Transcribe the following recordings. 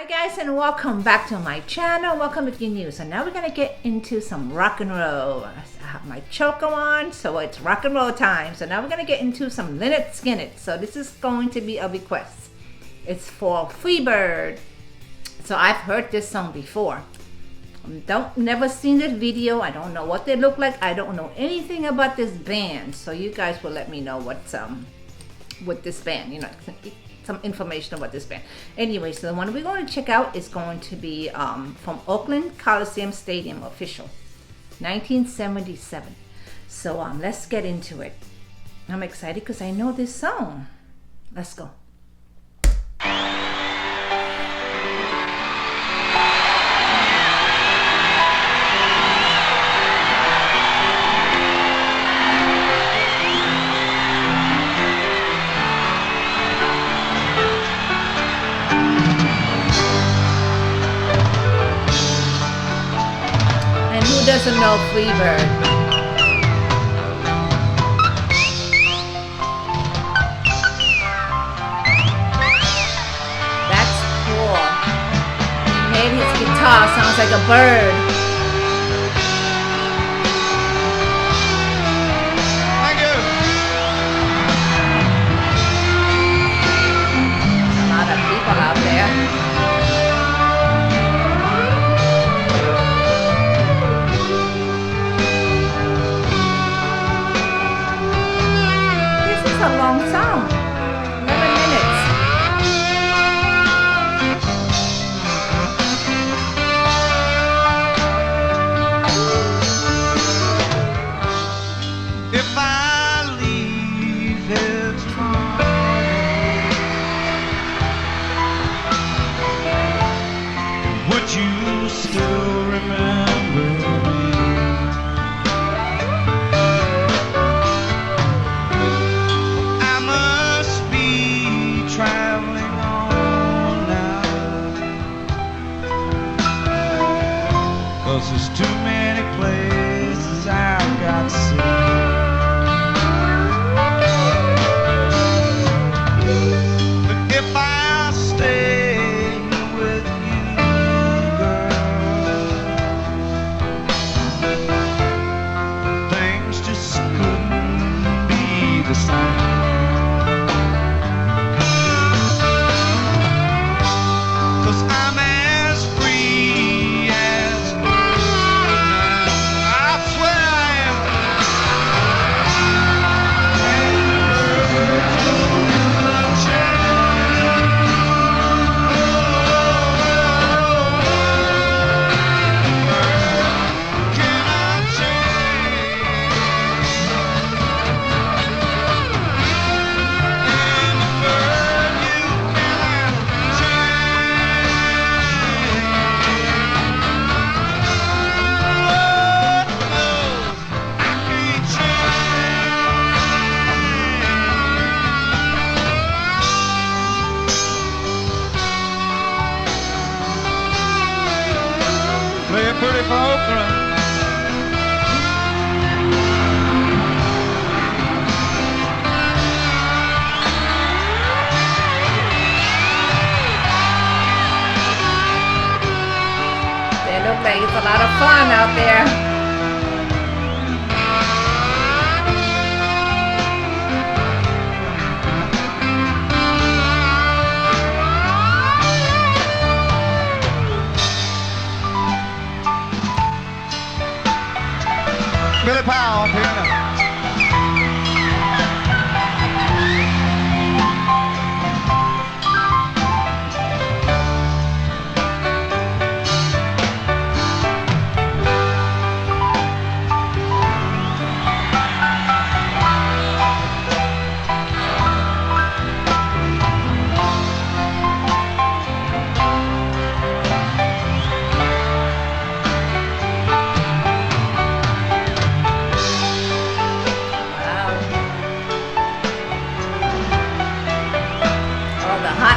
Guys, and welcome back to my channel. Welcome to the news. And now we're gonna get into some rock and roll. I have my choker on, so it's rock and roll time. So now we're gonna get into some Lynyrd Skynyrd. So this is going to be a request. It's for Freebird. So I've heard this song before. Never seen this video. I don't know what they look like. I don't know anything about this band. So you guys will let me know what's with this band. You know, some information about this band. Anyway, so the one we're going to check out is going to be from Oakland Coliseum Stadium, official, 1977. So let's get into it. I'm excited because I know this song. Let's go. Who doesn't know Freebird? That's cool. He made his guitar sounds like a bird. Thank you. A lot of people out there. A long song, 11 minutes. If I leave here tomorrow, would you still remember me? Traveling on now, 'cause there's too many places I've got to see. But if I stay with you, girl, things just couldn't be the same. I'm as free as a bird. I swear I am. And the birds will change. Cannot change. And the bird you cannot change. Play it pretty for Oakland. They look like it's a lot of fun out there. Billy Powell on piano.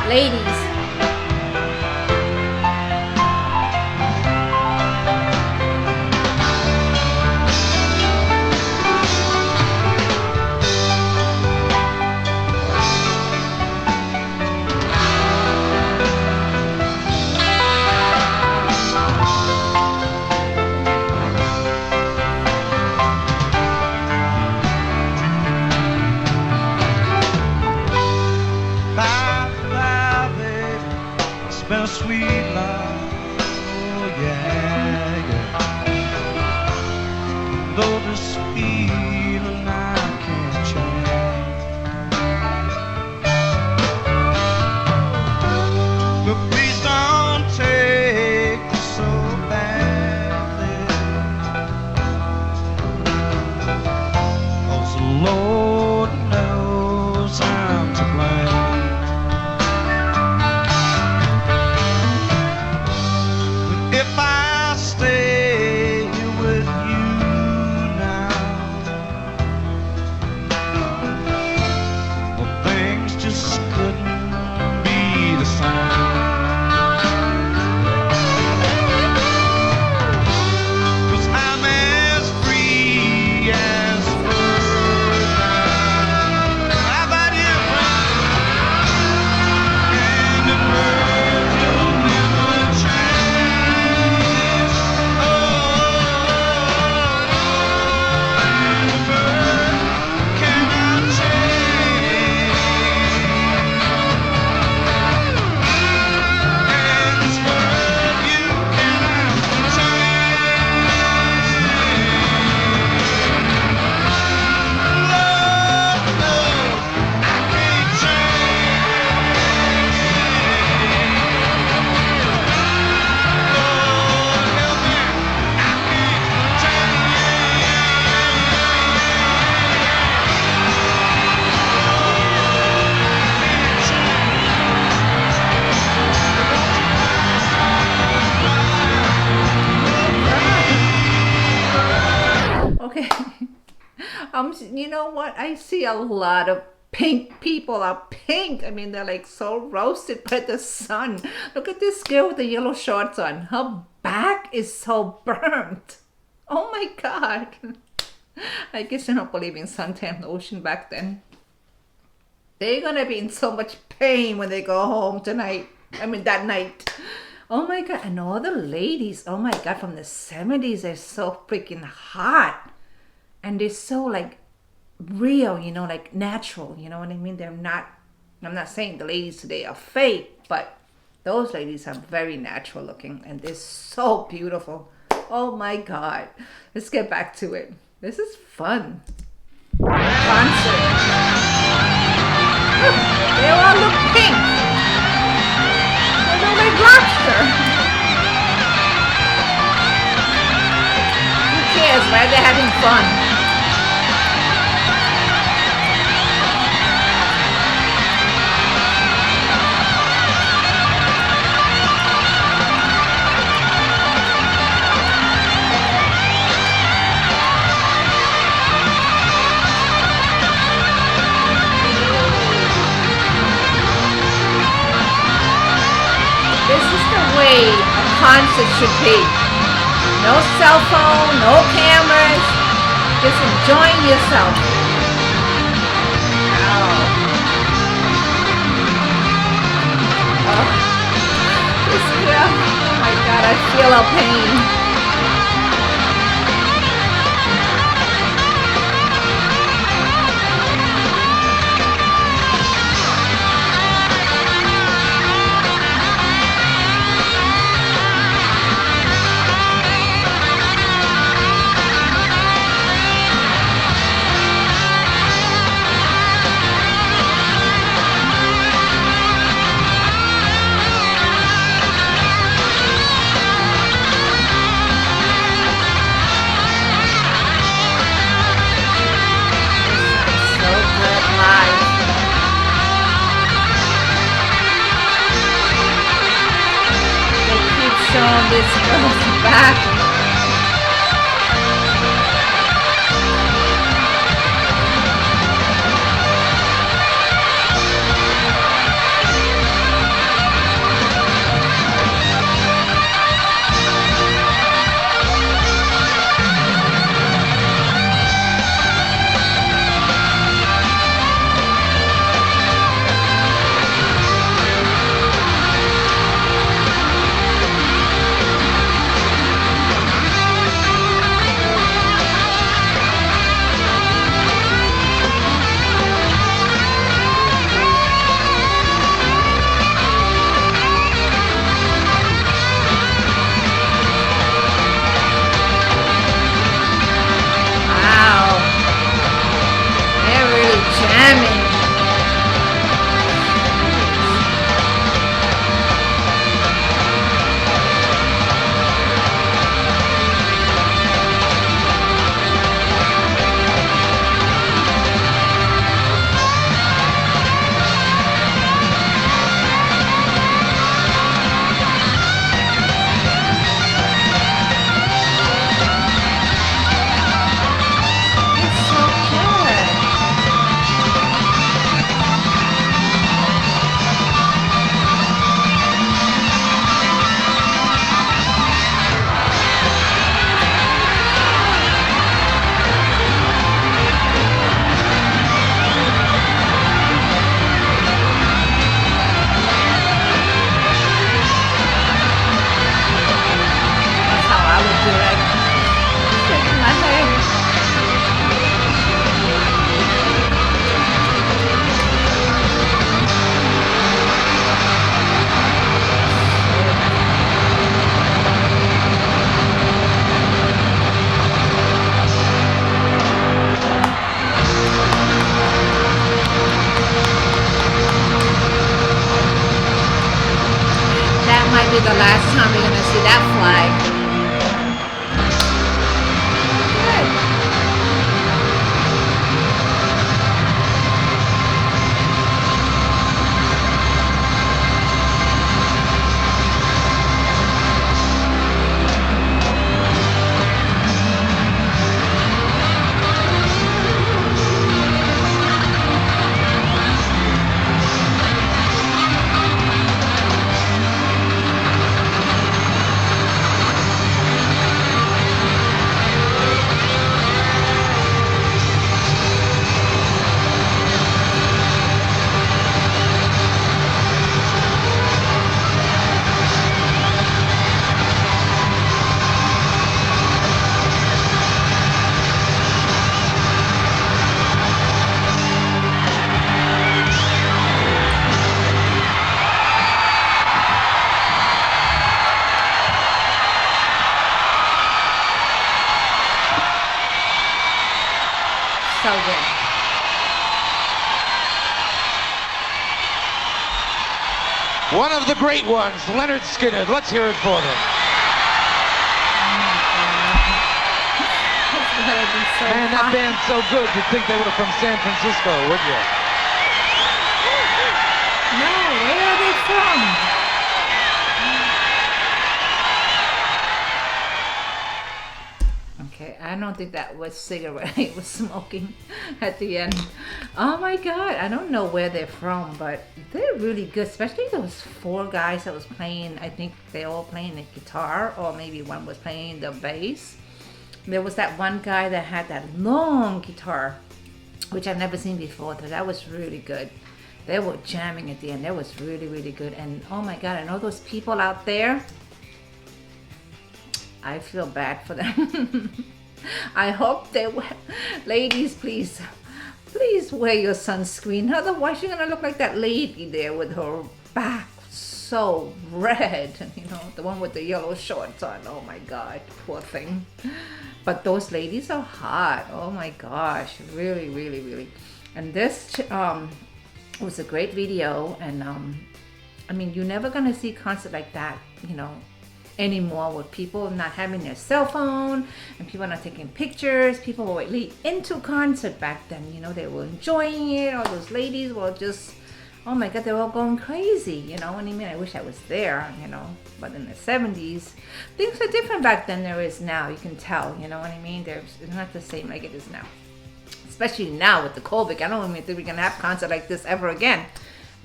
Ladies. been a sweet life, oh yeah, yeah. Though this feeling I can't change, but please don't take me so badly, 'cause the Lord knows I'm to blame. If I stay with you now, well, things just couldn't be the same. 'Cause I'm as free as a bird now. How about you, friend? And the bird will never change. And the bird cannot change. And this bird you cannot change. Lord knows I can't change. Lord help me, I can't Okay. You know what? I see a lot of pink people are pink. I mean, they're like so roasted by the sun. Look at this girl with the yellow shorts on. Her back is so burnt. Oh my God. I guess they don't believe in suntan lotion back then. They're gonna be in so much pain when they go home tonight. I mean, that night. Oh my God. And all the ladies, oh my God, from the 70s, they're so freaking hot. And they're so like real, you know, like natural. You know what I mean? They're not, I'm not saying the ladies today are fake, but those ladies are very natural looking and they're so beautiful. Oh my God. Let's get back to it. This is fun. Concert. Look, they all look pink. They look like lobster. Who cares, right? They're having fun. This is the way a concert should be. No cell phone, no cameras, just enjoying yourself. Wow. Oh, this girl, oh my God, I feel her pain. This girl's back. the last time we're gonna see that flag. Good. So good. One of the great ones, Lynyrd Skynyrd. Let's hear it for them. Man, that band's so good, you'd think they were from San Francisco, would you? No, where are they from? Okay, I don't think that was cigarette he was smoking at the end. Oh my God, I don't know where they're from, but they're really good, especially those 4 guys that was playing. I think they all playing the guitar, or maybe one was playing the bass. There was that one guy that had that long guitar, which I've never seen before, so that was really good. They were jamming at the end. That was really, really good. And oh my God, and all those people out there, I feel bad for them. I hope they wear, ladies, please wear your sunscreen. Otherwise, you're gonna look like that lady there with her back so red. You know, the one with the yellow shorts on. Oh my God, poor thing. But those ladies are hot. Oh my gosh, really, really, really. And this was a great video. And I mean, you're never gonna see a concert like that, you know, anymore, with people not having their cell phone and people not taking pictures. People were really into concert back then, you know, they were enjoying it. All those ladies were just, oh my God, they were all going crazy, you know what I mean? I wish I was there, you know, but in the 70s, things are different back then there is now, you can tell, you know what I mean? It's not the same like it is now, especially now with the COVID. I don't even think we're gonna have a concert like this ever again.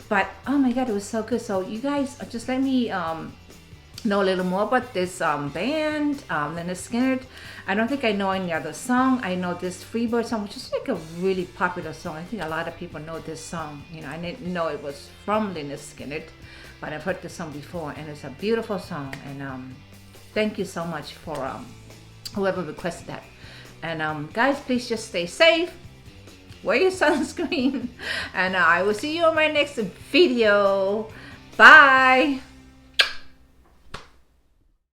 But oh my God, it was so good. So you guys just let me know a little more about this band, Lynyrd Skynyrd. I don't think I know any other song. I know this Freebird song, which is like a really popular song. I think a lot of people know this song. You know, I didn't know it was from Lynyrd Skynyrd, but I've heard this song before, and it's a beautiful song. And thank you so much for whoever requested that. And guys, please just stay safe. Wear your sunscreen, and I will see you on my next video. Bye.